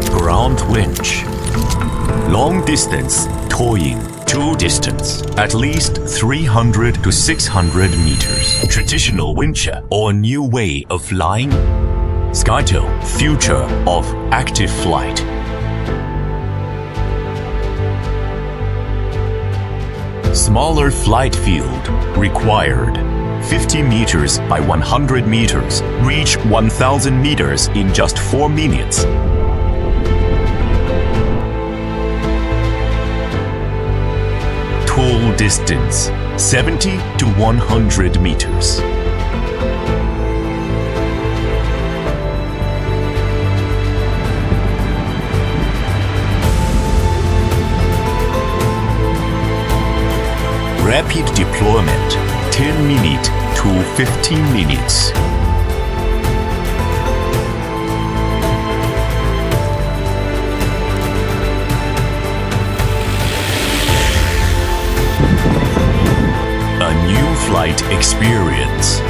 Ground winch. Long distance towing. Tow distance at least 300 to 600 meters. Traditional wincher or new way of flying? SkyTow, future of active flight. Smaller flight field required. 50 meters by 100 meters. Reach 1000 meters in just 4 minutes. Tow distance 70 to 100 meters. Rapid deployment 10 minutes to 15 minutes. A new flight experience.